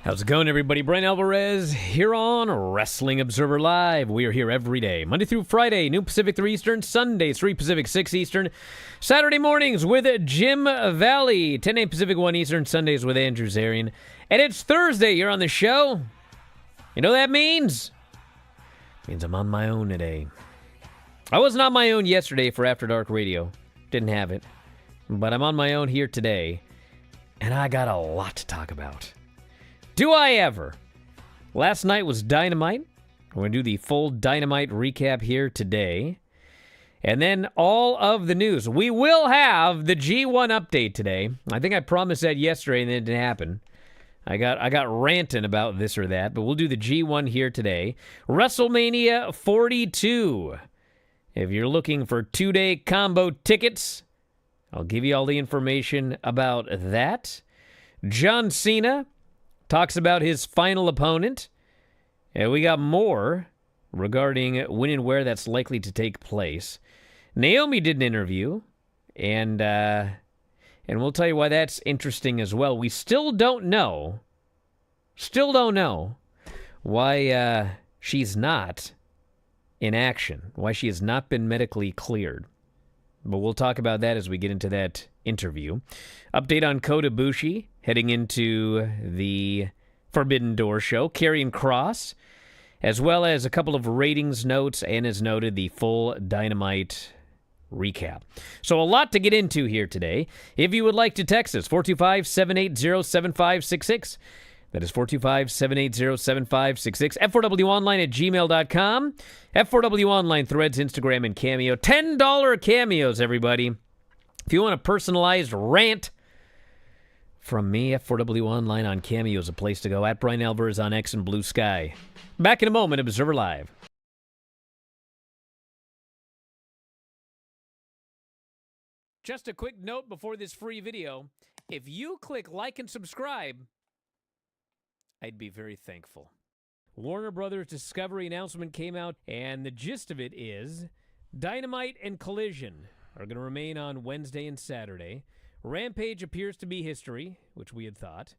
How's it going, everybody? Bryan Alvarez here on Wrestling Observer Live. We are here every day, Monday through Friday, noon Pacific, 3 Eastern, Sundays, 3 Pacific, 6 Eastern, Saturday mornings with Jim Valley, 10 a.m. Pacific, 1 Eastern, Sundays with Andrew Zarian. And it's Thursday here on the show. You know what that means? It means I'm on my own today. I wasn't on my own yesterday for After Dark Radio. Didn't have it. But I'm on my own here today, and I got a lot to talk about. Do I ever? Last night was Dynamite. We're going to do the full Dynamite recap here today. And then all of the news. We will have the G1 update today. I think I promised that yesterday and it didn't happen. I got ranting about this or that, but we'll do the G1 here today. WrestleMania 42. If you're looking for 2-day combo tickets, I'll give you all the information about that. John Cena talks about his final opponent. And we got more regarding when and where that's likely to take place. Naomi did an interview, and we'll tell you why that's interesting as well. We still don't know why she's not in action, why she has not been medically cleared. But we'll talk about that as we get into that interview. Update on Kota Ibushi heading into the Forbidden Door show. Karrion Kross, as well as a couple of ratings notes, and as noted, the full Dynamite recap. So a lot to get into here today. If you would like to text us, 425-780-7566. That is 425-780-7566. F4W Online at gmail.com. F4W Online, Threads, Instagram, and Cameo. $10 cameos, everybody. If you want a personalized rant from me, F4W Online on Cameo is a place to go. At Bryan Alvarez on X and Blue Sky. Back in a moment, Observer Live. Just a quick note before this free video. If you click like and subscribe, I'd be very thankful. Warner Brothers Discovery announcement came out, and the gist of it is Dynamite and Collision are going to remain on Wednesday and Saturday. Rampage appears to be history, which we had thought.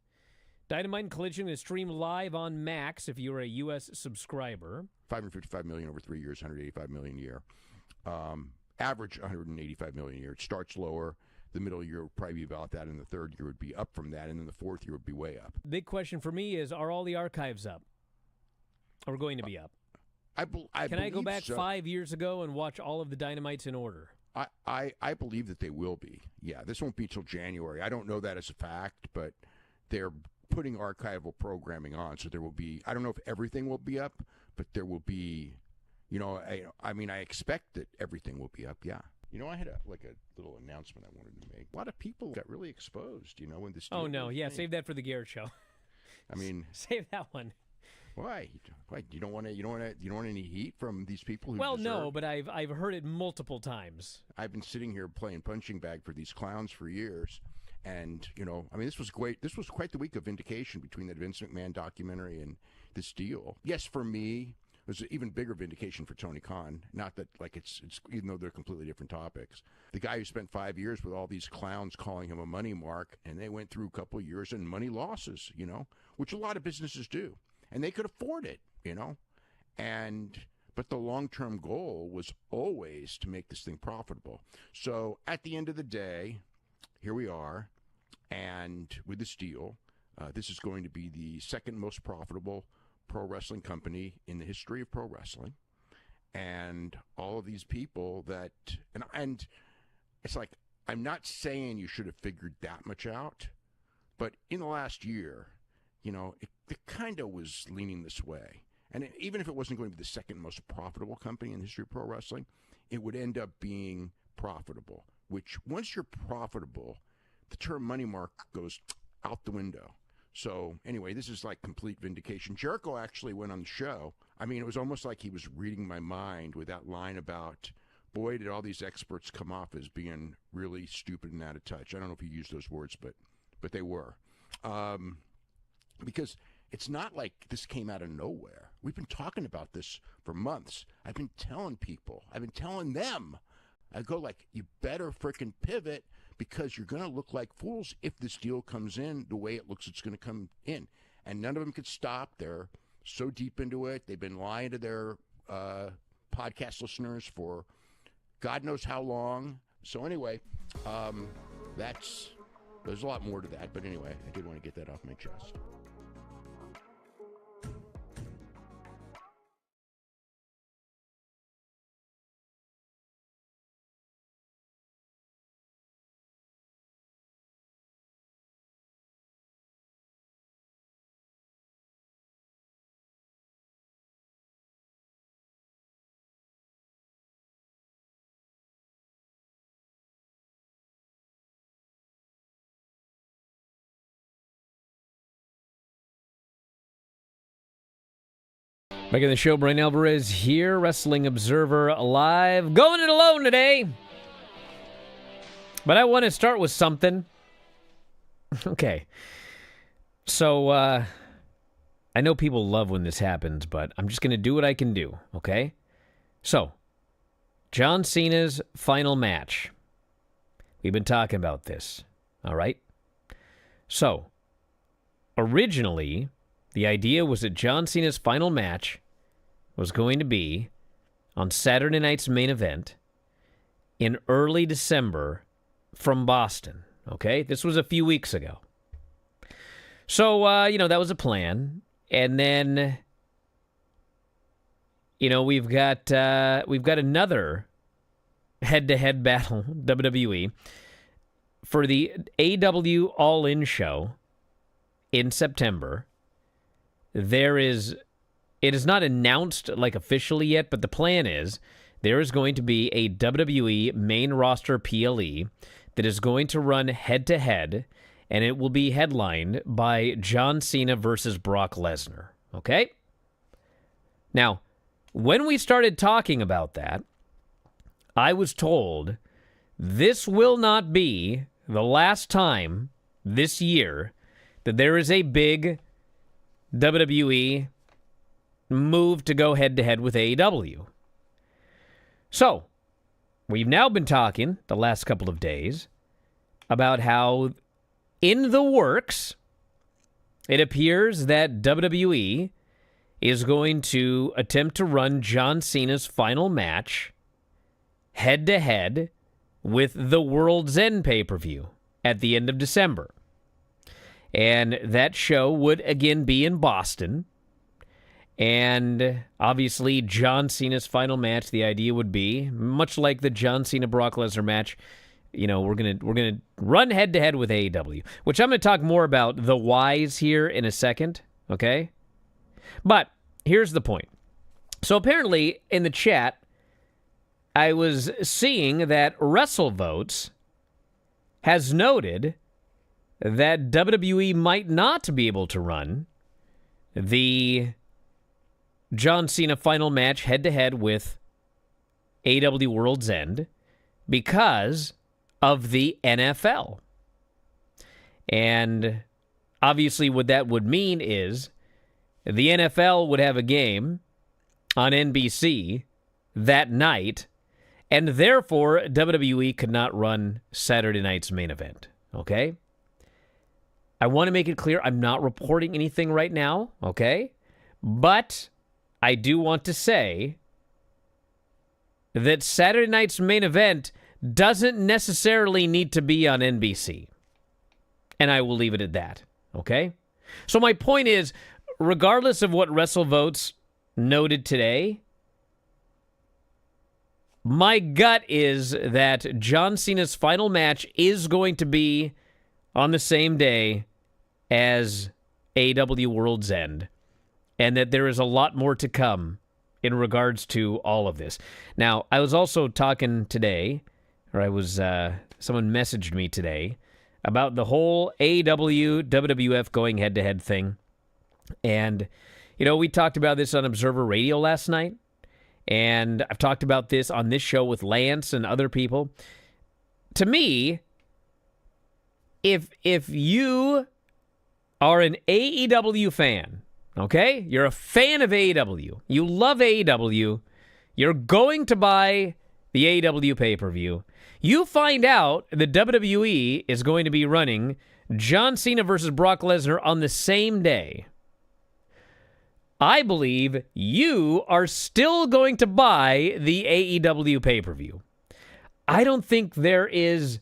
Dynamite and Collision is streamed live on Max if you're a U.S. subscriber. $555 million over 3 years, $185 million a year. Average $185 million a year. It starts lower. The middle year would probably be about that, and the third year would be up from that, and then the fourth year would be way up. Big question for me is, are all the archives up? Or going to be up? Can I go back 5 years ago and watch all of the Dynamites in order? I believe that they will be. Yeah, this won't be till January. I don't know that as a fact, but they're putting archival programming on, so there will be, I don't know if everything will be up, but there will be, I mean, I expect that everything will be up, yeah. I had a little announcement I wanted to make. A lot of people got really exposed, when this. Oh no, yeah, save that for the Garrett show. I mean, save that one. Why? You don't want any heat from these people who Well, deserve? no, but I've heard it multiple times. I've been sitting here playing punching bag for these clowns for years, and I mean, this was great. This was quite the week of vindication between that Vince McMahon documentary and this deal. Yes, for me. There's an even bigger vindication for Tony Khan. Not that, it's even though they're completely different topics. The guy who spent 5 years with all these clowns calling him a money mark, and they went through a couple of years in money losses, which a lot of businesses do. And they could afford it, but the long-term goal was always to make this thing profitable. So at the end of the day, here we are, and with this deal, this is going to be the second most profitable pro wrestling company in the history of pro wrestling, and all of these people that and it's like, I'm not saying you should have figured that much out, but in the last year, it kind of was leaning this way. And even if it wasn't going to be the second most profitable company in the history of pro wrestling, it would end up being profitable, which once you're profitable, the term money mark goes out the window. So anyway, this is like complete vindication. Jericho actually went on the show. I mean, it was almost like he was reading my mind with that line about, boy, did all these experts come off as being really stupid and out of touch. I don't know if he used those words, but they were. Because it's not like this came out of nowhere. We've been talking about this for months. I've been telling people. I've been telling them. I go you better frickin' pivot, because you're going to look like fools if this deal comes in the way it looks it's going to come in. and none of them could stop. They're so deep into it. They've been lying to their podcast listeners for God knows how long. So anyway, there's a lot more to that. But anyway, I did want to get that off my chest. Back in the show, Bryan Alvarez here, Wrestling Observer Live. Going it alone today. But I want to start with something. Okay. So, I know people love when this happens, but I'm just going to do what I can do, okay? So, John Cena's final match. We've been talking about this, all right? So, originally, the idea was that John Cena's final match was going to be on Saturday night's main event in early December from Boston, okay? This was a few weeks ago. So, that was a plan. And then, we've got another head-to-head battle, WWE, for the AEW All-In show in September. It is not announced officially yet, but the plan is there is going to be a WWE main roster PLE that is going to run head-to-head, and it will be headlined by John Cena versus Brock Lesnar, okay? Now, when we started talking about that, I was told this will not be the last time this year that there is a big WWE move to go head-to-head with AEW. So, we've now been talking the last couple of days about how in the works it appears that WWE is going to attempt to run John Cena's final match head-to-head with the World's End pay-per-view at the end of December. And that show would again be in Boston. And obviously, John Cena's final match, the idea would be, much like the John Cena-Brock Lesnar match, we're gonna run head-to-head with AEW, which I'm going to talk more about the whys here in a second, okay? But here's the point. So apparently, in the chat, I was seeing that WrestleVotes has noted that WWE might not be able to run the John Cena final match head-to-head with AEW World's End because of the NFL. And obviously what that would mean is the NFL would have a game on NBC that night, and therefore WWE could not run Saturday night's main event, okay? I want to make it clear I'm not reporting anything right now, okay? But I do want to say that Saturday night's main event doesn't necessarily need to be on NBC. And I will leave it at that, okay? So my point is, regardless of what WrestleVotes noted today, my gut is that John Cena's final match is going to be on the same day as AEW World's End, and that there is a lot more to come in regards to all of this. Now, I was also talking today, someone messaged me today about the whole AEW WWF going head-to-head thing, and, we talked about this on Observer Radio last night, and I've talked about this on this show with Lance and other people. To me, if you are an AEW fan, okay? You're a fan of AEW. You love AEW. You're going to buy the AEW pay-per-view. You find out that WWE is going to be running John Cena versus Brock Lesnar on the same day, I believe you are still going to buy the AEW pay-per-view. I don't think there is,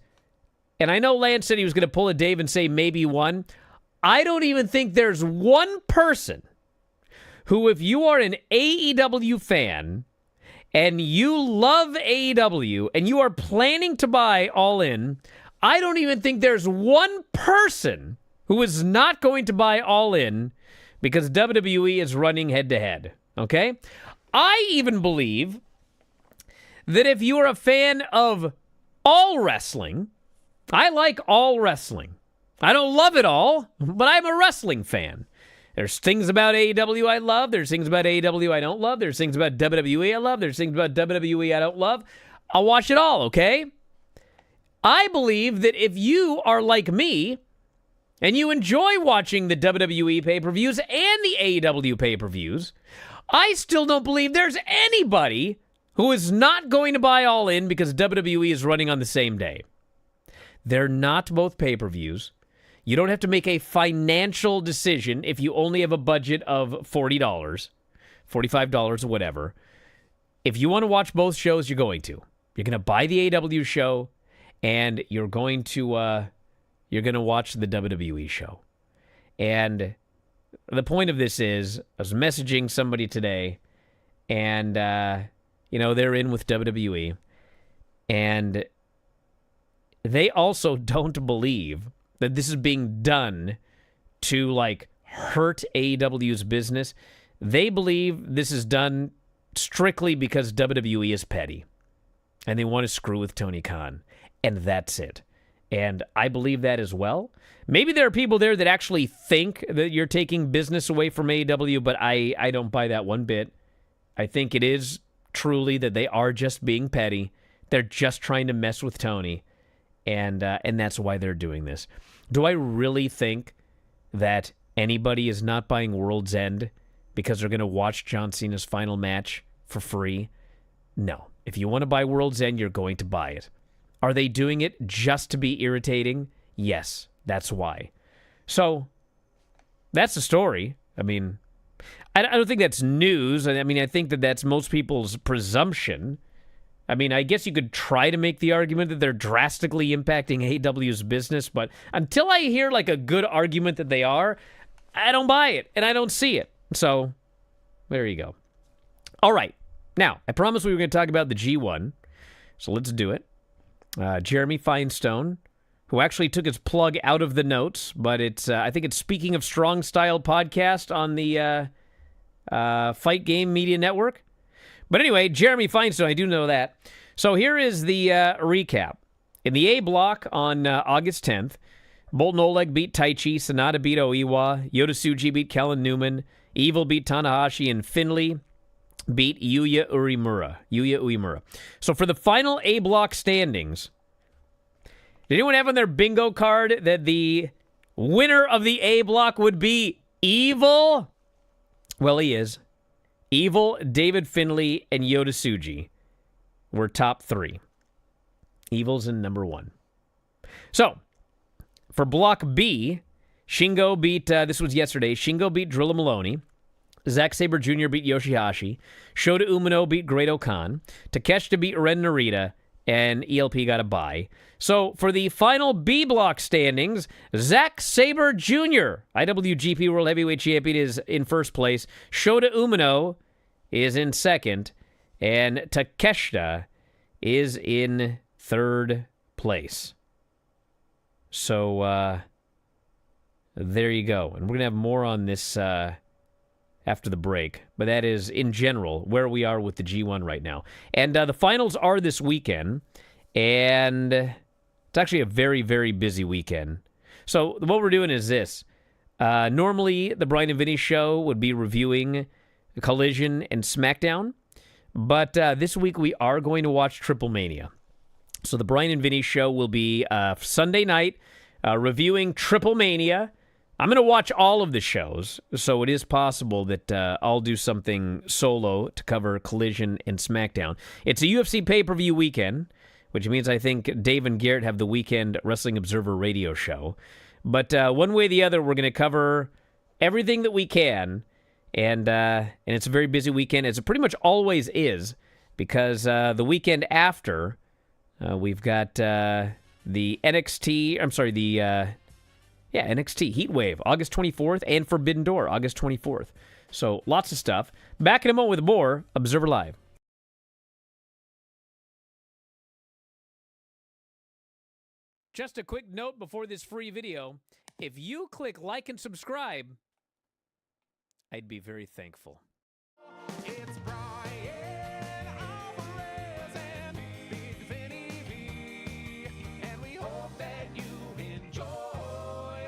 and I know Lance said he was going to pull a Dave and say maybe one. I don't even think there's one person who, if you are an AEW fan and you love AEW and you are planning to buy All In, I don't even think there's one person who is not going to buy All In because WWE is running head-to-head, okay? I even believe that if you are a fan of all wrestling, I like all wrestling. I don't love it all, but I'm a wrestling fan. There's things about AEW I love. There's things about AEW I don't love. There's things about WWE I love. There's things about WWE I don't love. I'll watch it all, okay? I believe that if you are like me, and you enjoy watching the WWE pay-per-views and the AEW pay-per-views, I still don't believe there's anybody who is not going to buy All In because WWE is running on the same day. They're not both pay-per-views. You don't have to make a financial decision if you only have a budget of $40, $45, or whatever. If you want to watch both shows, you're going to. You're going to buy the AEW show, and you're going to watch the WWE show. And the point of this is, I was messaging somebody today, and, they're in with WWE, and they also don't believe that this is being done to, hurt AEW's business. They believe this is done strictly because WWE is petty, and they want to screw with Tony Khan, and that's it. And I believe that as well. Maybe there are people there that actually think that you're taking business away from AEW, but I don't buy that one bit. I think it is truly that they are just being petty. They're just trying to mess with Tony, and that's why they're doing this. Do I really think that anybody is not buying World's End because they're going to watch John Cena's final match for free? No. If you want to buy World's End, you're going to buy it. Are they doing it just to be irritating? Yes, that's why. So, that's the story. I mean, I don't think that's news. I mean, I think that that's most people's presumption. I mean, I guess you could try to make the argument that they're drastically impacting AEW's business, but until I hear a good argument that they are, I don't buy it, and I don't see it. So, there you go. All right. Now, I promised we were going to talk about the G1, so let's do it. Jeremy Finestone, who actually took his plug out of the notes, but it's I think it's Speaking of Strong Style podcast on the Fight Game Media Network. But anyway, Jeremy Finestone, I do know that. So here is the recap. In the A block on August 10th, Boltin Oleg beat Taichi, Sonata beat Oiwa, Yota Tsuji beat Kellen Newman, Evil beat Tanahashi, and Finley beat Yuya Uemura. So for the final A block standings, did anyone have on their bingo card that the winner of the A block would be Evil? Well, he is. Evil, David Finley, and Yota Tsuji were top three. Evil's in number one. So, for Block B, Shingo beat, this was yesterday, Shingo beat Drilla Maloney. Zack Sabre Jr. beat Yoshihashi. Shota Umino beat Great-O-Khan. Takeshita beat Ren Narita. And ELP got a bye. So, for the final B block standings, Zack Sabre Jr., IWGP World Heavyweight Champion, is in first place. Shota Umino is in second. And Takeshita is in third place. So, there you go. And we're going to have more on this after the break. But that is, in general, where we are with the G1 right now. And the finals are this weekend. And it's actually a very, very busy weekend. So what we're doing is this. Normally, the Bryan and Vinny show would be reviewing Collision and SmackDown. But this week, we are going to watch Triple Mania. So the Bryan and Vinny show will be Sunday night reviewing Triple Mania. I'm going to watch all of the shows, so it is possible that I'll do something solo to cover Collision and SmackDown. It's a UFC pay-per-view weekend, which means I think Dave and Garrett have the Weekend Wrestling Observer radio show. But one way or the other, we're going to cover everything that we can, And it's a very busy weekend, as it pretty much always is, because the weekend after, we've got the NXT Heatwave, August 24th, and Forbidden Door, August 24th. So lots of stuff. Back in a moment with more Observer Live. Just a quick note before this free video. If you click like and subscribe, I'd be very thankful. It's Bryan Alvarez and Big Vinny V, and we hope that you enjoy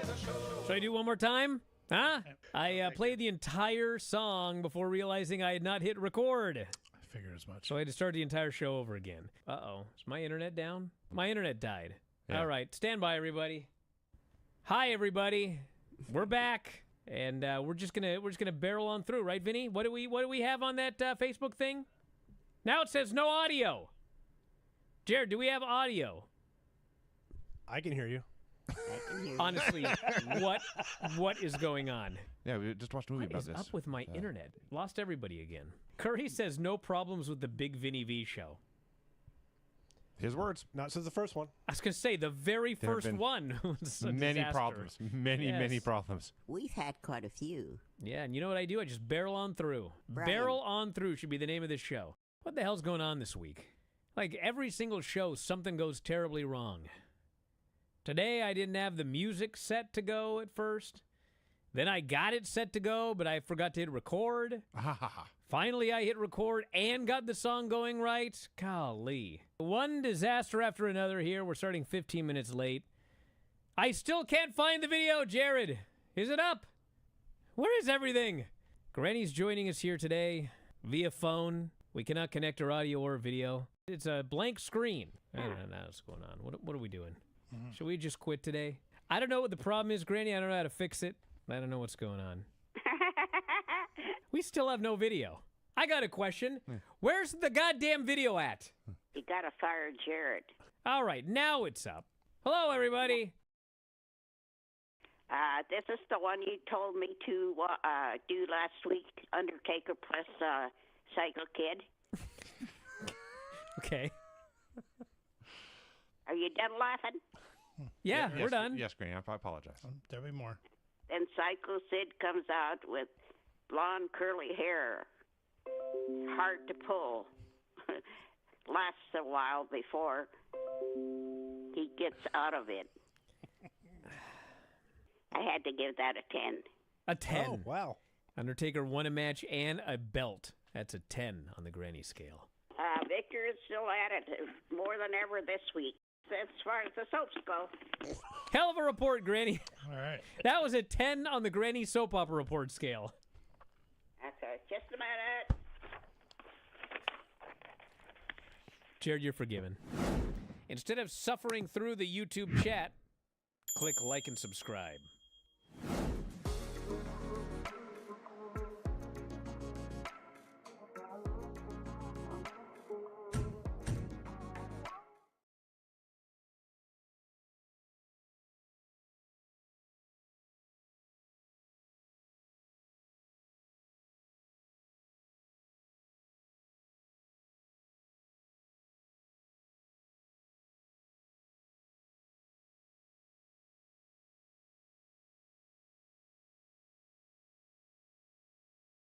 the show. Should I do one more time? Huh? I played the entire song before realizing I had not hit record. I figured as much. So I had to start the entire show over again. Uh-oh. Is my internet down? My internet died. Yeah. All right. Stand by, everybody. Hi, everybody. We're back. And we're just gonna barrel on through, right, Vinny? What do we have on that Facebook thing? Now it says no audio. Jared, do we have audio? I can hear you. Honestly, what is going on? Yeah, we just watched a movie What about is this. up with my internet? Lost everybody again. Curry says no problems with the Big Vinny V show. His words. Not since the first one. I was gonna say the very There have first been one was a Many disaster. problems. Many Yes. problems. We've had quite a few. Yeah, and you know what I do? I just barrel on through. Brian. Barrel on through should be the name of this show. What the hell's going on this week? Like every single show, something goes terribly wrong. Today, I didn't have the music set to go at first. Then I got it set to go, but I forgot to hit record. Finally, I hit record and got the song going right. Golly. One disaster after another here. We're starting 15 minutes late. I still can't find the video, Jared. Is it up? Where is everything? Granny's joining us here today via phone. We cannot connect our audio or video. It's a blank screen. I don't know what's going on. What are we doing? Should we just quit today? I don't know what the problem is, Granny. I don't know how to fix it. I don't know what's going on. We still have no video. I got a question. Where's the goddamn video at? You gotta fire Jared. All right, now it's up. Hello, everybody. This is the one you told me to do last week, Undertaker plus Psycho Kid. Okay. Are you done laughing? Yeah, we're done. Yes, Granny, I apologize. There'll be more. Then Psycho Sid comes out with blonde curly hair. Hard to pull. Lasts a while before he gets out of it. I had to give that a 10. A 10. Oh, wow. Undertaker won a match and a belt. That's a 10 on the Granny scale. Victor is still at it more than ever this week, as far as the soaps go. Hell of a report, Granny. All right. That was a 10 on the Granny soap opera report scale. Okay, just a minute. Jared, you're forgiven. Instead of suffering through the YouTube chat, click like and subscribe.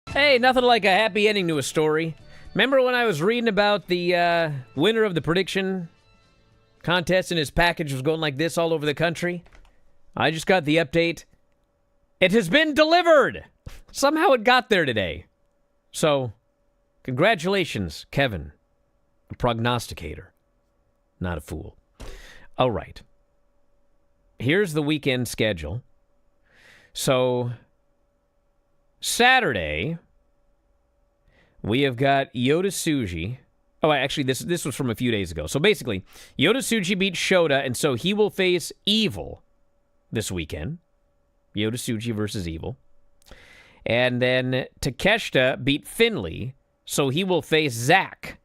Hey, nothing like a happy ending to a story. Remember when I was reading about the winner of the prediction contest and his package was going like this all over the country? I just got the update. It has been delivered! Somehow it got there today. So, congratulations, Kevin. A prognosticator. Not a fool. All right. Here's the weekend schedule. So, Saturday, we have got Yota Tsuji. Oh, actually, this was from a few days ago. So basically, Yota Tsuji beat Shota, and so he will face Evil this weekend. Yota Tsuji versus Evil. And then Takeshita beat Finley, so he will face Zack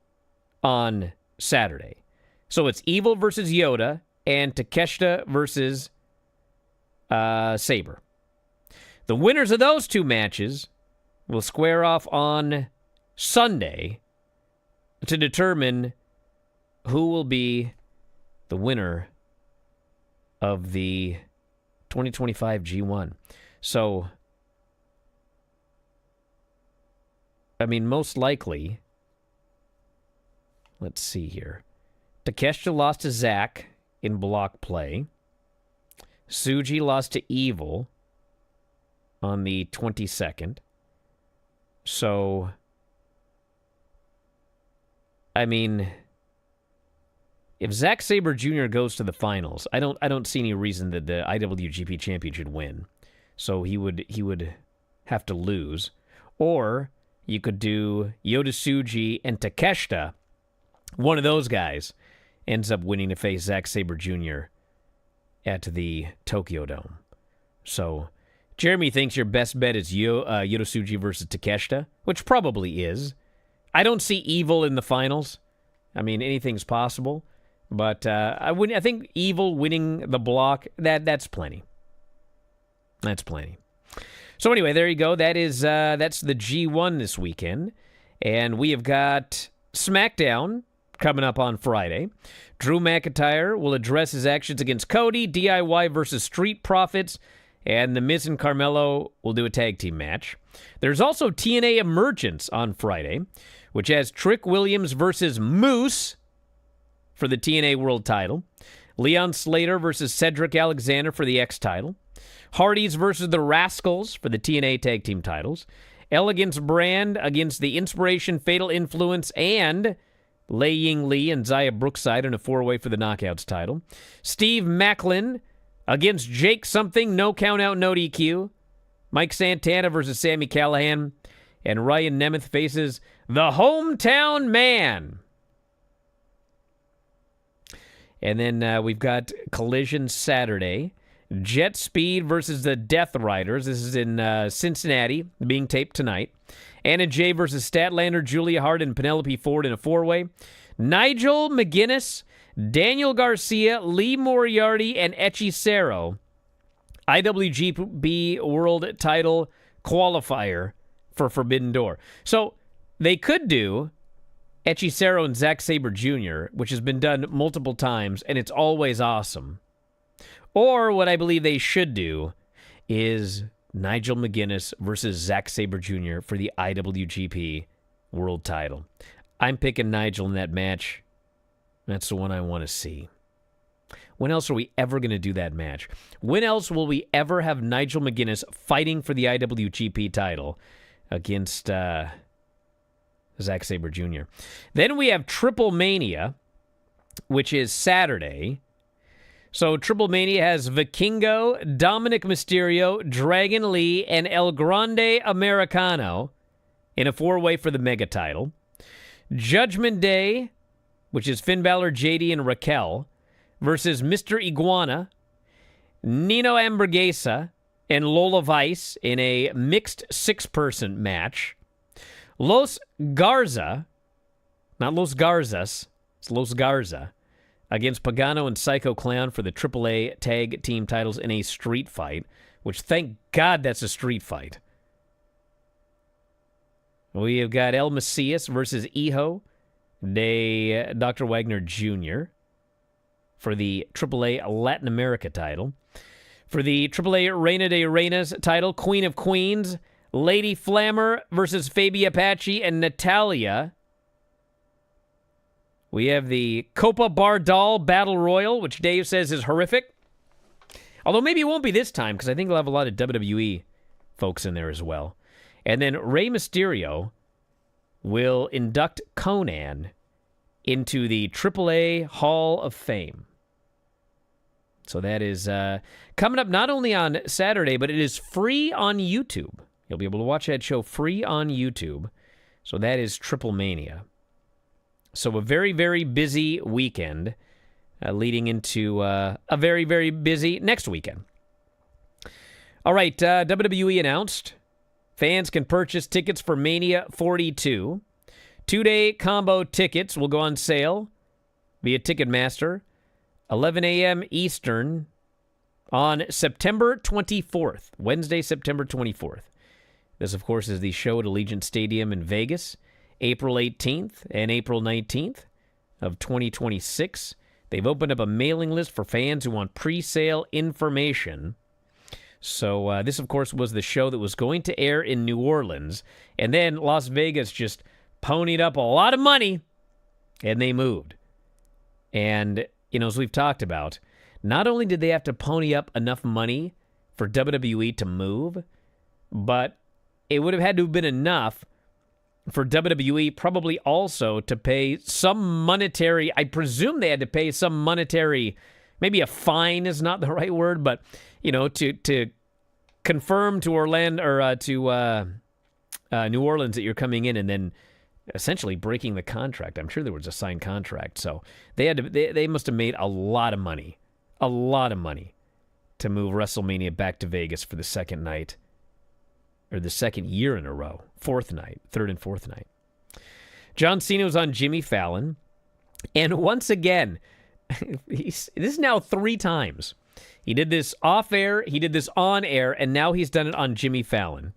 on Saturday. So it's Evil versus Yota and Takeshita versus Sabre. The winners of those two matches will square off on Sunday to determine who will be the winner of the 2025 G1. So, I mean, most likely, let's see here. Takeshita lost to Zack in block play. Tsuji lost to Evil on the 22nd. So, I mean, if Zack Sabre Jr. goes to the finals, I don't see any reason that the IWGP champion should win. So he would have to lose. Or you could do Yota Tsuji and Takeshita. One of those guys ends up winning to face Zack Sabre Jr. at the Tokyo Dome. So Jeremy thinks your best bet is Yota Tsuji versus Takeshita, which probably is. I don't see Evil in the finals. I mean, anything's possible. But I think Evil winning the block, that's plenty. That's plenty. So anyway, there you go. That's the G1 this weekend. And we have got SmackDown coming up on Friday. Drew McIntyre will address his actions against Cody, DIY versus Street Profits, and The Miz and Carmelo will do a tag team match. There's also TNA Emergence on Friday, which has Trick Williams versus Moose for the TNA World title. Leon Slater versus Cedric Alexander for the X title. Hardys versus the Rascals for the TNA Tag Team titles. Elegance Brand against the Inspiration Fatal Influence and Lei Ying Lee and Zaya Brookside in a four-way for the Knockouts title. Steve Macklin against Jake Something, no count out, no DQ. Mike Santana versus Sami Callihan. And Ryan Nemeth faces the Hometown Man. And then we've got Collision Saturday. Jet Speed versus the Death Riders. This is in Cincinnati, being taped tonight. Anna Jay versus Statlander, Julia Hart, and Penelope Ford in a four-way. Nigel McGuinness, Daniel Garcia, Lee Moriarty, and Hechicero. IWGP World Title Qualifier for Forbidden Door. So they could do Hechicero and Zack Sabre Jr., which has been done multiple times, and it's always awesome. Or what I believe they should do is Nigel McGuinness versus Zack Sabre Jr. for the IWGP World title. I'm picking Nigel in that match. That's the one I want to see. When else are we ever going to do that match? When else will we ever have Nigel McGuinness fighting for the IWGP title against Zack Sabre Jr.? Then we have Triple Mania, which is Saturday. So Triple Mania has Vikingo, Dominic Mysterio, Dragon Lee, and El Grande Americano in a four-way for the Mega title. Judgment Day, which is Finn Balor, JD, and Raquel, versus Mr. Iguana, Nino Hamburguesa, and Lola Vice in a mixed six-person match. Los Garza, not Los Garzas, it's Los Garza, against Pagano and Psycho Clown for the AAA Tag Team titles in a street fight, which, thank God, that's a street fight. We have got El Macias versus Hijo de Dr. Wagner Jr. for the AAA Latin America title. For the AAA Reina de Reinas title, Queen of Queens, Lady Flammer versus Fabi Apache and Natalia. We have the Copa Bardal Battle Royal, which Dave says is horrific. Although maybe it won't be this time, because I think we'll have a lot of WWE folks in there as well. And then Rey Mysterio will induct Conan into the AAA Hall of Fame. So that is coming up not only on Saturday, but it is free on YouTube. You'll be able to watch that show free on YouTube. So that is Triple Mania. So a very, very busy weekend leading into a very, very busy next weekend. All right, WWE announced fans can purchase tickets for Mania 42. Two-day combo tickets will go on sale via Ticketmaster, 11 a.m. Eastern on September 24th, Wednesday, September 24th. This, of course, is the show at Allegiant Stadium in Vegas, April 18th and April 19th of 2026. They've opened up a mailing list for fans who want pre-sale information. So this, of course, was the show that was going to air in New Orleans. And then Las Vegas just ponied up a lot of money, and they moved. And, as we've talked about, not only did they have to pony up enough money for WWE to move, but it would have had to have been enough for WWE probably also to pay some monetary, I presume they had to pay some monetary, maybe a fine is not the right word, but, to confirm to Orlando or to New Orleans that you're coming in and then essentially breaking the contract. I'm sure there was a signed contract. So they must have made a lot of money to move WrestleMania back to Vegas for the second night. Or the second year in a row. Third and fourth night. John Cena was on Jimmy Fallon. And once again, this is now 3 times. He did this off-air, he did this on-air, and now he's done it on Jimmy Fallon.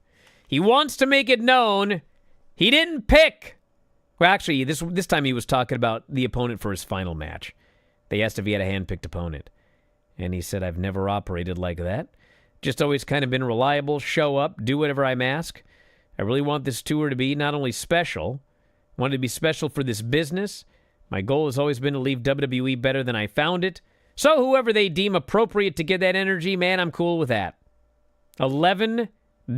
He wants to make it known he didn't pick. Well, actually, this time he was talking about the opponent for his final match. They asked if he had a hand-picked opponent. And he said, I've never operated like that. Just always kind of been reliable, show up, do whatever I'm asked. I really want this tour to be not only special, I want it to be special for this business. My goal has always been to leave WWE better than I found it. So whoever they deem appropriate to get that energy, man, I'm cool with that. 11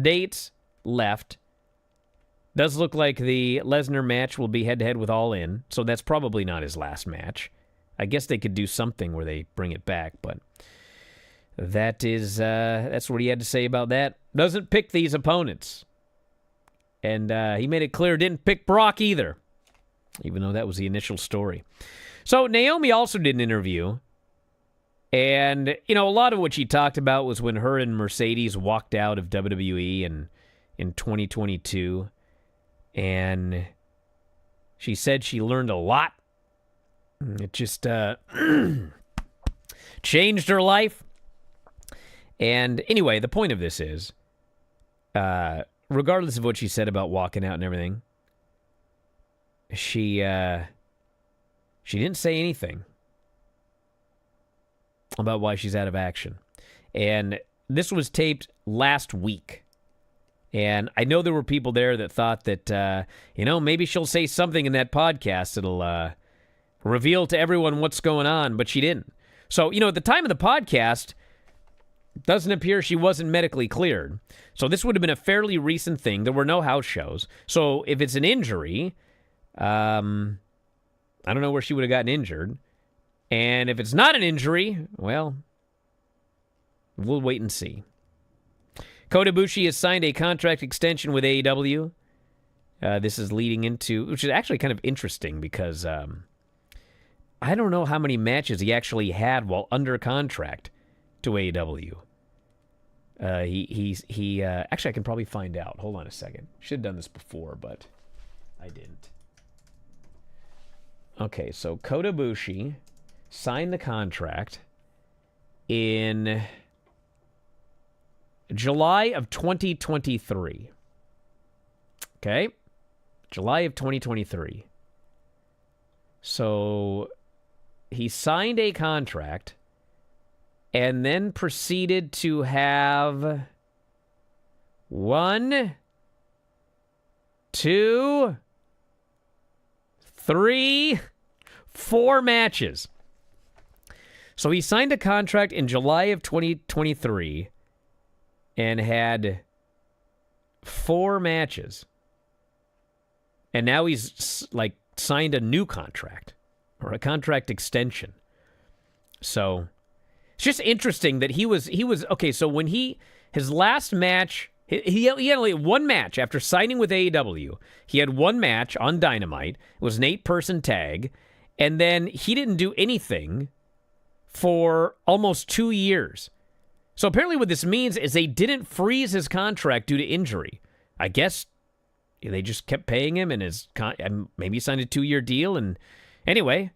dates left. Does look like the Lesnar match will be head-to-head with All In, so that's probably not his last match. I guess they could do something where they bring it back, but that's what he had to say about that. Doesn't pick these opponents. And he made it clear didn't pick Brock either, even though that was the initial story. So Naomi also did an interview. And, a lot of what she talked about was when her and Mercedes walked out of WWE in 2022. And she said she learned a lot. It just changed her life. And anyway, the point of this is, regardless of what she said about walking out and everything, she didn't say anything about why she's out of action. And this was taped last week. And I know there were people there that thought that, maybe she'll say something in that podcast that'll reveal to everyone what's going on, but she didn't. So, at the time of the podcast, doesn't appear she wasn't medically cleared. So this would have been a fairly recent thing. There were no house shows. So if it's an injury, I don't know where she would have gotten injured. And if it's not an injury, well, we'll wait and see. Kota Ibushi has signed a contract extension with AEW. This is leading into, which is actually kind of interesting because I don't know how many matches he actually had while under contract to AEW. Actually, I can probably find out. Hold on a second. Should have done this before, but I didn't. Okay, so Kota Ibushi signed the contract in July of 2023. Okay? July of 2023. So he signed a contract and then proceeded to have 1, 2, 3, 4 matches. So he signed a contract in July of 2023 and had 4 matches. And now he's signed a new contract or a contract extension. So it's just interesting that he was okay. So when his last match, he had only 1 match after signing with AEW. He had 1 match on Dynamite. It was an 8-person tag, and then he didn't do anything for almost 2 years. So apparently, what this means is they didn't freeze his contract due to injury. I guess they just kept paying him, and maybe he signed a 2-year deal. And anyway,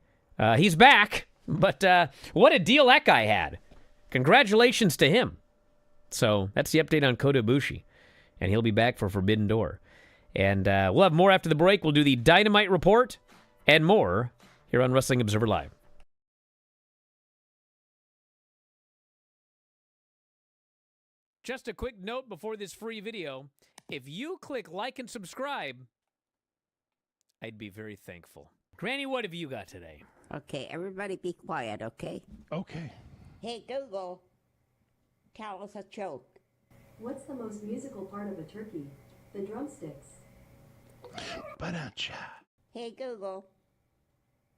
he's back. But what a deal that guy had. Congratulations to him. So that's the update on Kota Ibushi. and he'll be back for Forbidden Door. And we'll have more after the break. We'll do the Dynamite Report and more here on Wrestling Observer Live. Just a quick note before this free video. If you click like and subscribe, I'd be very thankful. Granny, what have you got today? Okay, everybody be quiet, okay? Okay. Hey, Google, tell us a joke. What's the most musical part of a turkey? The drumsticks. Hey, Google,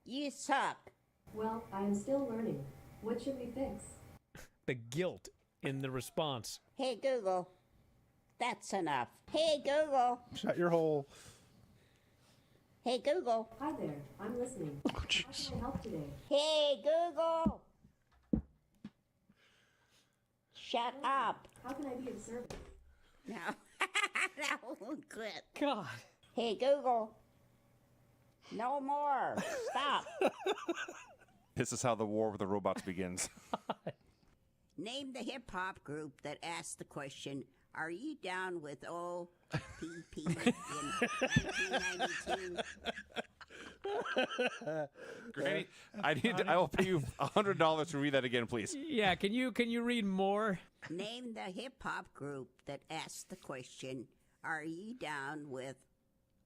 you suck. Well, I am still learning. What should we fix? The guilt in the response. Hey, Google, that's enough. Hey, Google. Shut your hole. Hey, Google. Hi there, I'm listening. How can I help today? Hey, Google. Shut up. How can I be of service? No, that won't quit. God. Hey, Google. No more. Stop. This is how the war with the robots begins. Name the hip hop group that asked the question, are you down with OPP in 1992? Granny, I will pay you $100 to read that again, please. Yeah, can you read more? Name the hip hop group that asked the question, are you down with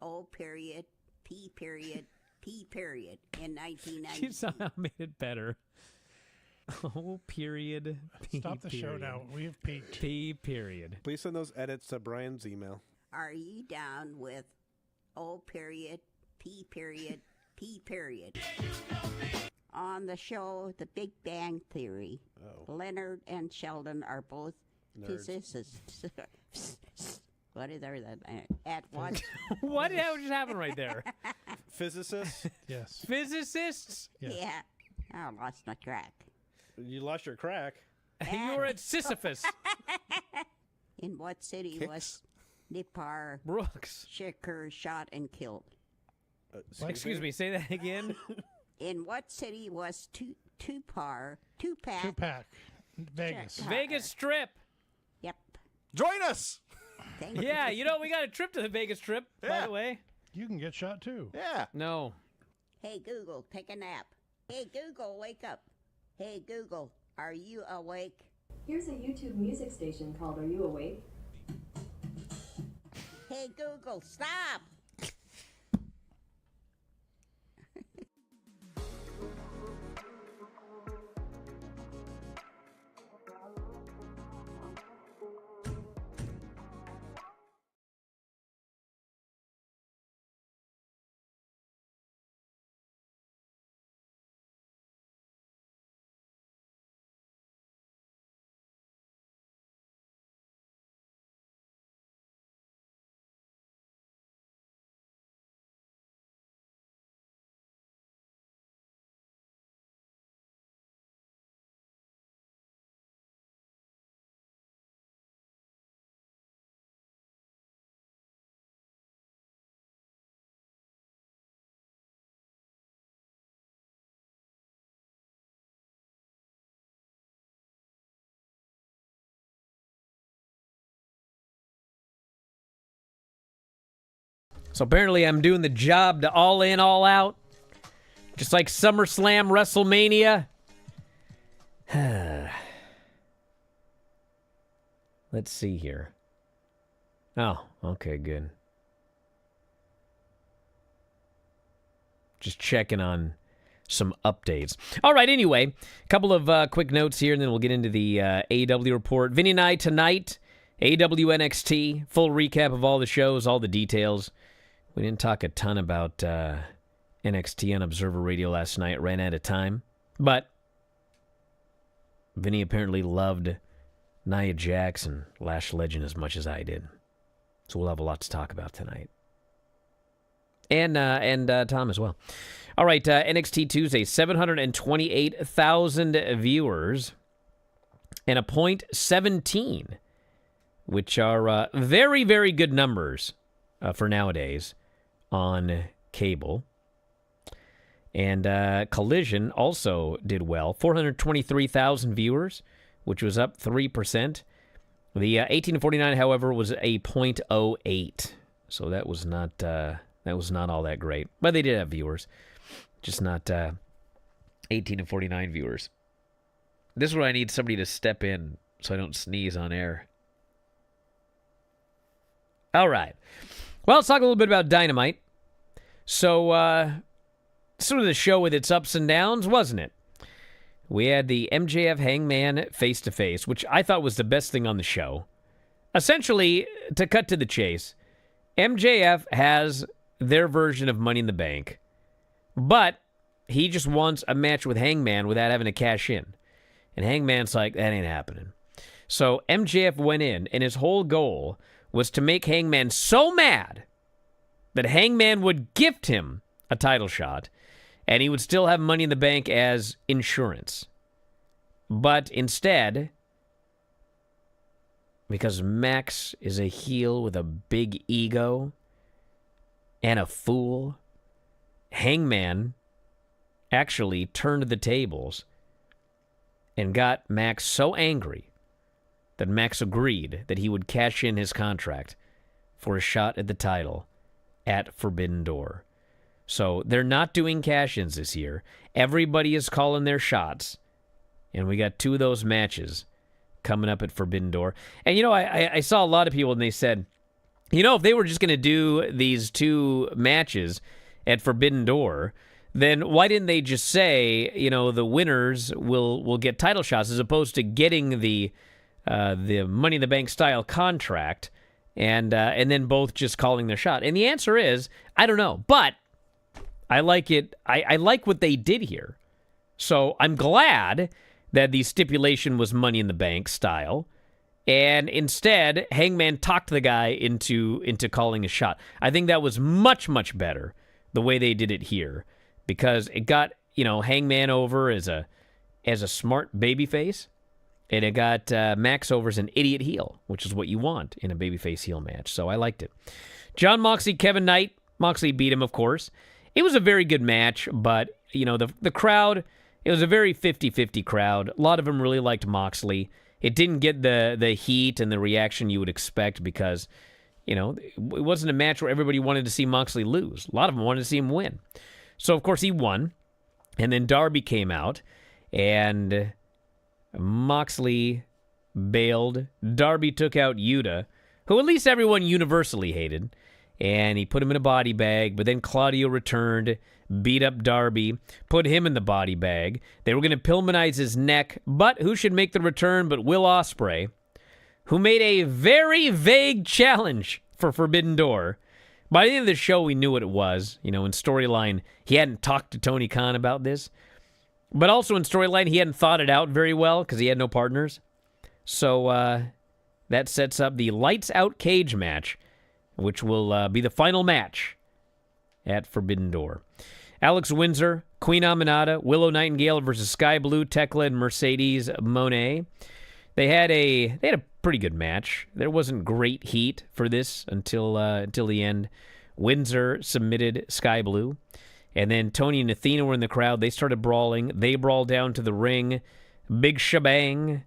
O period, P period, P period in 1992? You somehow made it better. Oh, period. P Stop the show period. now. We have peaked. P period. Please send those edits to Brian's email. Are you down with O period, P period, P period? On the show The Big Bang Theory, Leonard and Sheldon are both physicists. What is there at what? What the hell just happened right there? Physicists? Yes. Physicists? Yes. Yeah. I lost my track. You lost your crack. You were at Sisyphus. In what city was Nipar Brooks. Shakur shot and killed? Excuse me, say that again. In what city was Tupac? Two-pack. Vegas. Check. Vegas Strip. Yep. Join us! Thank you. Yeah, you know, we got a trip to the Vegas Strip, by Yeah. the way. You can get shot too. Yeah. No. Hey, Google, take a nap. Hey, Google, wake up. Hey, Google, are you awake? Here's a YouTube music station called Are You Awake? Hey, Google, stop! So apparently I'm doing the job to All In, All Out. Just like SummerSlam, WrestleMania. Let's see here. Oh, okay, good. Just checking on some updates. All right, anyway, a couple of quick notes here, and then we'll get into the AEW report. Vinny and I tonight, AEW NXT, full recap of all the shows, all the details. We didn't talk a ton about NXT on Observer Radio last night. Ran out of time. But Vinny apparently loved Nia Jax and Lash Legend as much as I did. So we'll have a lot to talk about tonight. And Tom as well. All right, NXT Tuesday, 728,000 viewers and a .17, which are very, very good numbers for nowadays on cable. And Collision also did well, 423,000 viewers, which was up 3%. The 18-49, however, was a .08, so that was not all that great. But they did have viewers, just not 18-49 viewers. This is where I need somebody to step in so I don't sneeze on air. All right. Well, let's talk a little bit about Dynamite. So, sort of the show with its ups and downs, wasn't it? We had the MJF Hangman face-to-face, which I thought was the best thing on the show. Essentially, to cut to the chase, MJF has their version of Money in the Bank, but he just wants a match with Hangman without having to cash in. And Hangman's like, that ain't happening. So MJF went in, and his whole goal was to make Hangman so mad that Hangman would gift him a title shot, and he would still have Money in the Bank as insurance. But instead, because Max is a heel with a big ego and a fool, Hangman actually turned the tables and got Max so angry that Max agreed that he would cash in his contract for a shot at the title at Forbidden Door. So they're not doing cash-ins this year. Everybody is calling their shots. And we got 2 of those matches coming up at Forbidden Door. And, I saw a lot of people and they said, if they were just going to do these 2 matches at Forbidden Door, then why didn't they just say, the winners will get title shots as opposed to getting the Money in the Bank style contract and then both just calling their shot? And the answer is, I don't know. But I like it. I like what they did here. So I'm glad that the stipulation was Money in the Bank style. And instead, Hangman talked the guy into calling a shot. I think that was much, much better the way they did it here. Because it got, Hangman over as a smart babyface. And it got Max over as an idiot heel, which is what you want in a babyface heel match. So I liked it. John Moxley, Kevin Knight. Moxley beat him, of course. It was a very good match, but, the crowd, it was a very 50-50 crowd. A lot of them really liked Moxley. It didn't get the heat and the reaction you would expect because, it wasn't a match where everybody wanted to see Moxley lose. A lot of them wanted to see him win. So, of course, he won. And then Darby came out, and Moxley bailed. Darby took out Yuta, who at least everyone universally hated. And he put him in a body bag, but then Claudio returned, beat up Darby, put him in the body bag. They were going to Pillmanize his neck, but who should make the return but Will Ospreay, who made a very vague challenge for Forbidden Door. By the end of the show, we knew what it was. In storyline, he hadn't talked to Tony Khan about this. But also in storyline, he hadn't thought it out very well because he had no partners. So that sets up the Lights Out Cage match, which will be the final match at Forbidden Door. Alex Windsor, Queen Aminata, Willow Nightingale versus Sky Blue, Tekla, and Mercedes Moné. They had a pretty good match. There wasn't great heat for this until the end. Windsor submitted Sky Blue. And then Tony and Athena were in the crowd. They started brawling. They brawled down to the ring. Big shebang.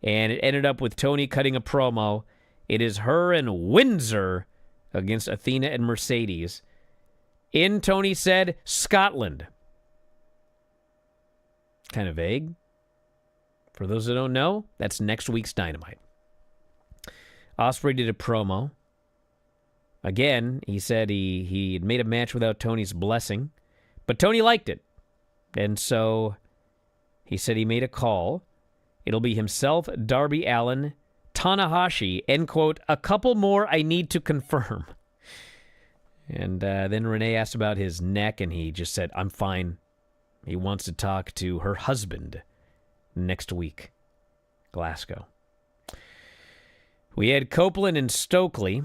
And it ended up with Tony cutting a promo. It is her and Windsor against Athena and Mercedes. In, Tony said, Scotland. Kind of vague. For those that don't know, that's next week's Dynamite. Ospreay did a promo. Again, he said he had made a match without Tony's blessing, but Tony liked it. And so he said he made a call. It'll be himself, Darby Allin, Tanahashi, end quote, a couple more I need to confirm. And then Renee asked about his neck, and he just said, I'm fine. He wants to talk to her husband next week. Glasgow. We had Copeland and Stokely.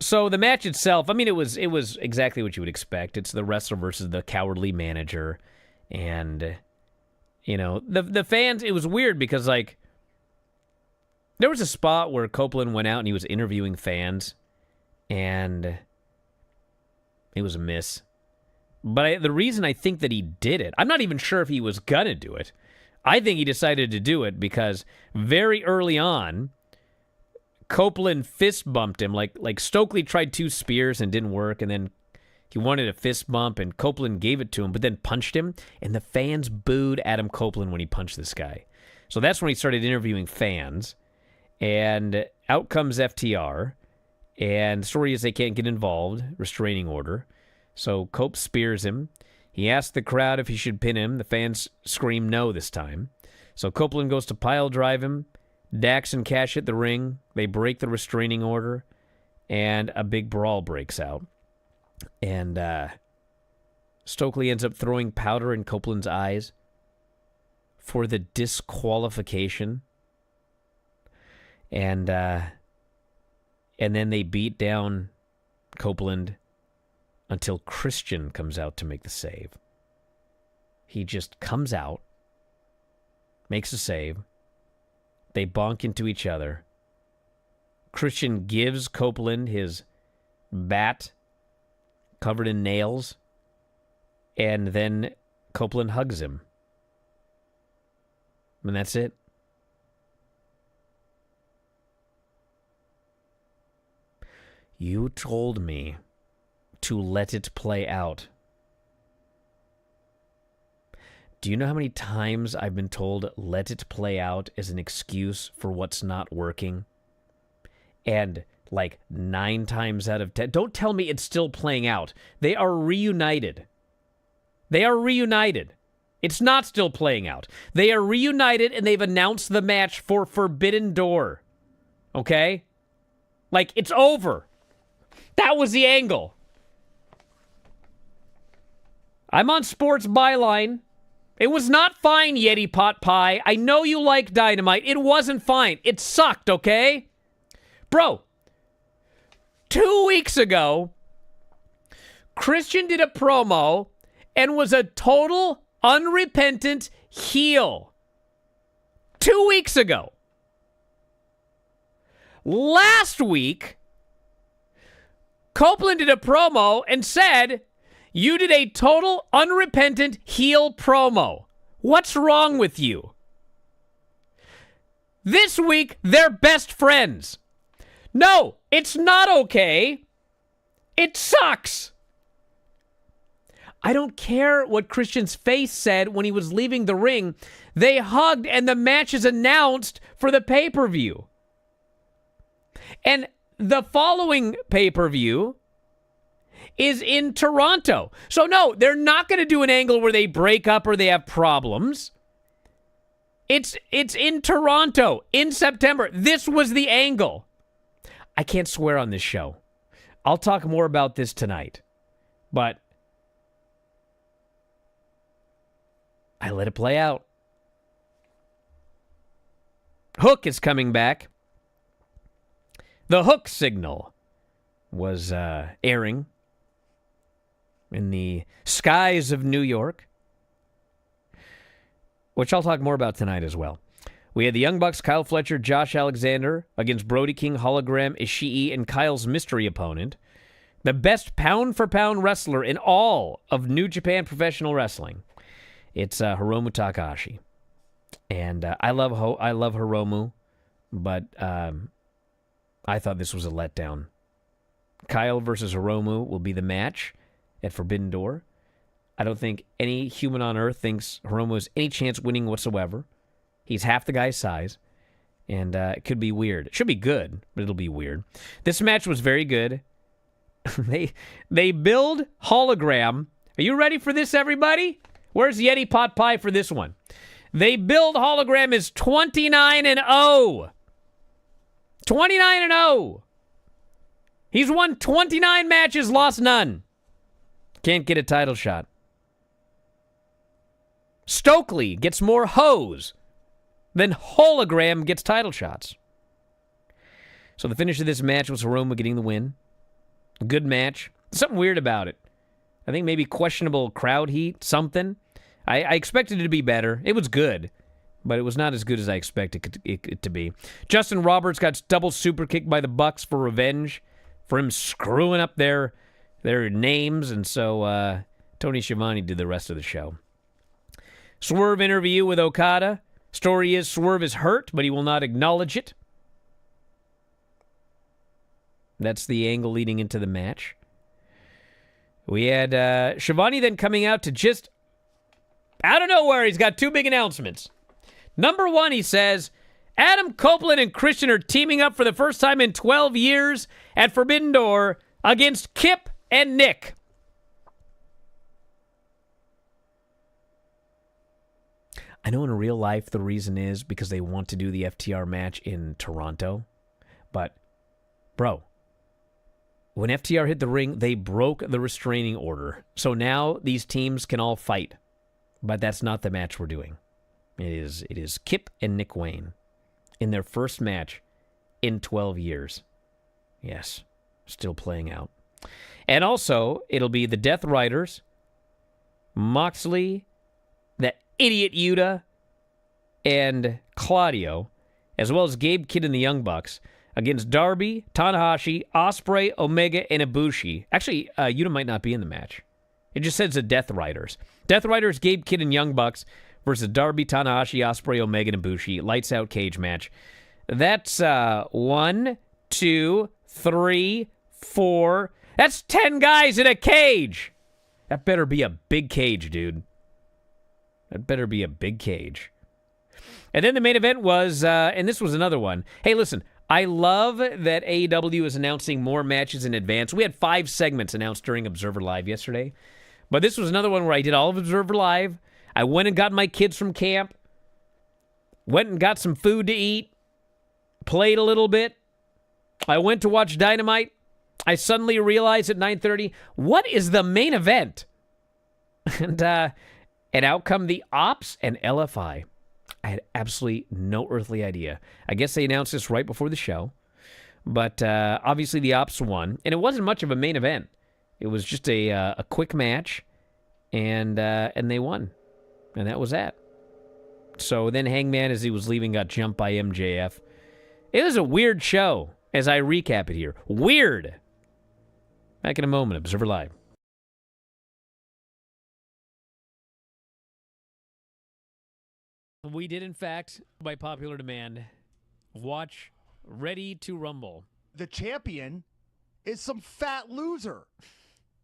So the match itself, it was exactly what you would expect. It's the wrestler versus the cowardly manager. And, the fans, it was weird because, there was a spot where Copeland went out and he was interviewing fans. And it was a miss. But the reason I think that he did it, I'm not even sure if he was going to do it. I think he decided to do it because very early on, Copeland fist bumped him. Like Stokely tried 2 spears and didn't work, and then he wanted a fist bump, and Copeland gave it to him, but then punched him, and the fans booed Adam Copeland when he punched this guy. So that's when he started interviewing fans, and out comes FTR, and the story is they can't get involved, restraining order. So Cope spears him. He asks the crowd if he should pin him. The fans scream no this time. So Copeland goes to pile drive him. Dax and Cash hit the ring. They break the restraining order, and a big brawl breaks out. And Stokely ends up throwing powder in Copeland's eyes for the disqualification. And then they beat down Copeland until Christian comes out to make the save. He just comes out, makes a save. They bonk into each other. Christian gives Copeland his bat covered in nails, and then Copeland hugs him. And that's it. You told me to let it play out. Do you know how many times I've been told let it play out as an excuse for what's not working? And like 9 times out of 10, don't tell me it's still playing out. They are reunited. They are reunited. It's not still playing out. They are reunited, and they've announced the match for Forbidden Door. Okay? Like, it's over. That was the angle. I'm on Sports Byline. It was not fine, Yeti Pot Pie. I know you like Dynamite. It wasn't fine. It sucked, okay? Bro, 2 weeks ago, Christian did a promo and was a total unrepentant heel. 2 weeks ago. Last week, Copeland did a promo and said, you did a total unrepentant heel promo. What's wrong with you? This week, they're best friends. No, it's not okay. It sucks. I don't care what Christian's face said when he was leaving the ring. They hugged, and the match is announced for the pay-per-view. And the following pay-per-view is in Toronto. So no, they're not going to do an angle where they break up or they have problems. It's in Toronto in September. This was the angle. I can't swear on this show. I'll talk more about this tonight. But I let it play out. Hook is coming back. The Hook signal was airing in the skies of New York, which I'll talk more about tonight as well. We had the Young Bucks, Kyle Fletcher, Josh Alexander against Brody King, Hologram, Ishii, and Kyle's mystery opponent, the best pound-for-pound wrestler in all of New Japan Professional Wrestling. It's Hiromu Takahashi. And I love Hiromu, but I thought this was a letdown. Kyle versus Hiromu will be the match at Forbidden Door. I don't think any human on earth thinks Hiromu has any chance winning whatsoever. He's half the guy's size, and it could be weird. It should be good, but it'll be weird. This match was very good. They build Hologram. Are you ready for this, everybody? Where's Yeti Pot Pie for this one? They build Hologram as 29-0. 29-0. He's won 29 matches, lost none. Can't get a title shot. Stokely gets more hoes than Hologram gets title shots. So the finish of this match was Hiromu getting the win. A good match. Something weird about it. I think maybe questionable crowd heat, something. I expected it to be better. It was good, but it was not as good as I expected it to be. Justin Roberts got double super kicked by the Bucks for revenge for him screwing up their names, and so Tony Schiavone did the rest of the show. Swerve interview with Okada. Story is Swerve is hurt, but he will not acknowledge it. That's the angle leading into the match. We had Shivani then coming out to just, out of nowhere, he's got two big announcements. Number one, he says, Adam Copeland and Christian are teaming up for the first time in 12 years at Forbidden Door against Kip and Nick. I know in real life the reason is because they want to do the FTR match in Toronto. But, bro, when FTR hit the ring, they broke the restraining order. So now these teams can all fight. But that's not the match we're doing. It is Kip and Nick Wayne in their first match in 12 years. Yes, still playing out. And also, it'll be the Death Riders, Moxley, that idiot Yuta, and Claudio, as well as Gabe Kidd and the Young Bucks, against Darby, Tanahashi, Ospreay, Omega, and Ibushi. Actually, Yuta might not be in the match. It just says the Death Riders. Death Riders, Gabe Kidd, and Young Bucks versus Darby, Tanahashi, Ospreay, Omega, and Ibushi. Lights out cage match. That's 1, 2, 3, 4. That's 10 guys in a cage. That better be a big cage, dude. That better be a big cage. And then the main event was, and this was another one. Hey, listen, I love that AEW is announcing more matches in advance. We had 5 segments announced during Observer Live yesterday. But this was another one where I did all of Observer Live. I went and got my kids from camp. Went and got some food to eat. Played a little bit. I went to watch Dynamite. I suddenly realized at 9:30, what is the main event? And out come the Ops and LFI. I had absolutely no earthly idea. I guess they announced this right before the show. But obviously the Ops won. And it wasn't much of a main event. It was just a quick match. And they won. And that was that. So then Hangman, as he was leaving, got jumped by MJF. It was a weird show, as I recap it here. Weird. Back in a moment. Observer Live. We did, in fact, by popular demand, watch Ready to Rumble. The champion is some fat loser.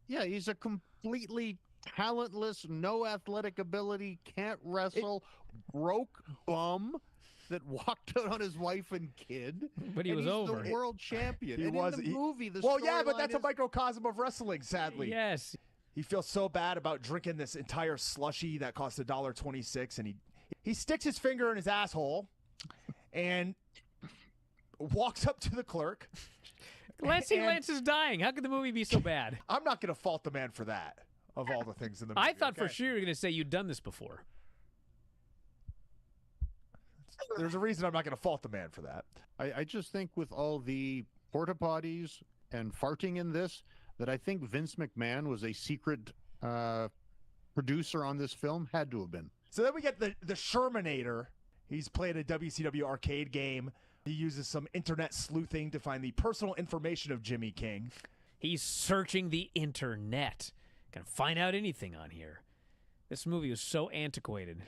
Yeah, he's a completely talentless, no athletic ability, can't wrestle, broke bum that walked out on his wife and kid. But he was he's over. the world champion. He and was. in the movie, the Well, yeah, but storyline that's a is- microcosm of wrestling, sadly. Yes. He feels so bad about drinking this entire slushy that cost $1.26, and he sticks his finger in his asshole and walks up to the clerk. Lance is dying. How could the movie be so bad? I'm not going to fault the man for that, of all the things in the movie. I thought for okay? sure you were going to say you'd done this before. There's a reason I'm not going to fault the man for that. I just think with all the porta potties and farting in this, that I think Vince McMahon was a secret producer on this film. Had to have been. So then we get the Shermanator. He's playing a WCW arcade game. He uses some internet sleuthing to find the personal information of Jimmy King. He's searching the internet. Can find out anything on here. This movie was so antiquated.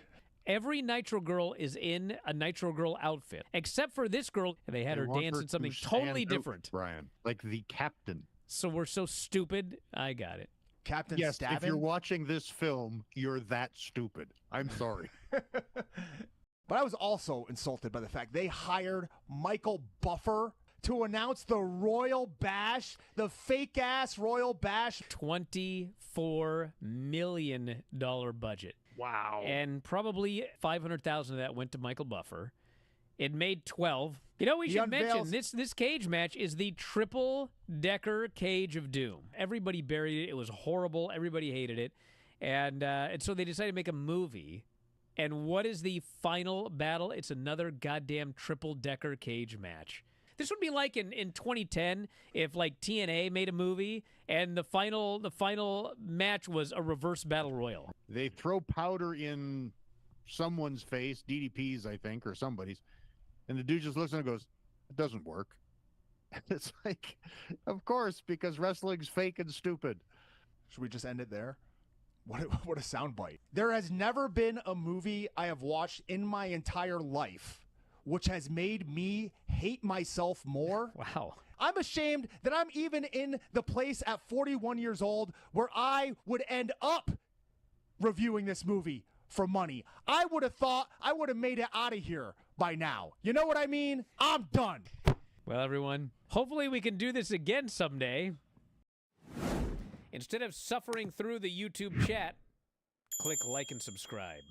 Every Nitro Girl is in a Nitro Girl outfit, except for this girl. They had her want dance her in something to stand totally out, different. Brian, like the captain. So we're so stupid. I got it. Captain Yes, Stabbing. if you're watching this film, you're that stupid. I'm sorry. But I was also insulted by the fact they hired Michael Buffer to announce the Royal Bash, the fake-ass Royal Bash. $24 million budget. Wow. And probably $500,000 of that went to Michael Buffer. It made 12. You know, we He should mention unveils- this cage match is the triple-decker Cage of Doom. Everybody buried it. It was horrible. Everybody hated it. And so they decided to make a movie. And what is the final battle? It's another goddamn triple-decker cage match. This would be like in 2010 if like TNA made a movie and the final match was a reverse battle royal. They throw powder in someone's face, DDP's, I think, or somebody's, and the dude just looks at it and goes, "It doesn't work." It's like, of course, because wrestling's fake and stupid. Should we just end it there? What a soundbite. There has never been a movie I have watched in my entire life which has made me hate myself more. Wow. I'm ashamed that I'm even in the place at 41 years old where I would end up reviewing this movie for money. I would have thought I would have made it out of here by now. You know what I mean? I'm done. Well, everyone, hopefully we can do this again someday. Instead of suffering through the YouTube chat, click like and subscribe.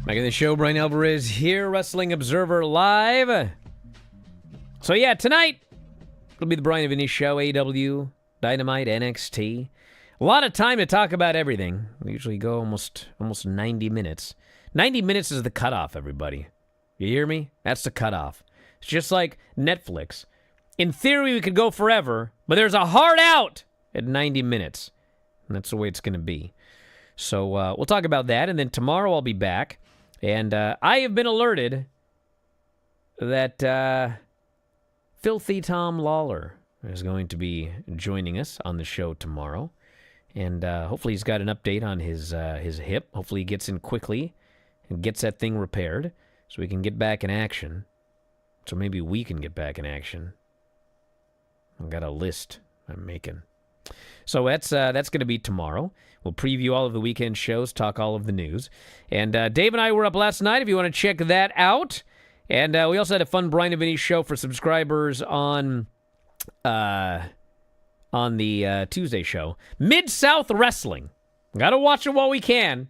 Back in the show, Bryan Alvarez here, Wrestling Observer Live. So yeah, tonight it'll be the Bryan and Vinny Show, AEW, Dynamite, NXT. A lot of time to talk about everything. We usually go almost 90 minutes. 90 minutes is the cutoff, everybody. You hear me? That's the cutoff. It's just like Netflix. In theory, we could go forever, but there's a hard out at 90 minutes. And that's the way it's going to be. So we'll talk about that, and then tomorrow I'll be back. And I have been alerted that Filthy Tom Lawler is going to be joining us on the show tomorrow. And hopefully he's got an update on his hip. Hopefully he gets in quickly and gets that thing repaired so we can get back in action. So maybe we can get back in action. I've got a list I'm making. So that's going to be tomorrow. We'll preview all of the weekend shows, talk all of the news. And Dave and I were up last night, if you want to check that out. And we also had a fun Bryan and Vinny show for subscribers on the Tuesday show. Mid-South Wrestling. Got to watch it while we can.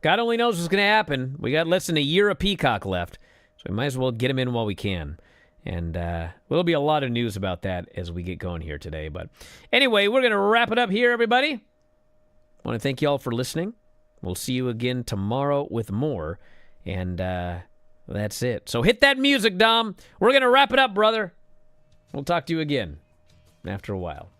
God only knows what's going to happen. We got less than a year of Peacock left, so we might as well get him in while we can. And there'll be a lot of news about that as we get going here today. But anyway, we're going to wrap it up here, everybody. I want to thank you all for listening. We'll see you again tomorrow with more. And that's it. So hit that music, Dom. We're going to wrap it up, brother. We'll talk to you again after a while.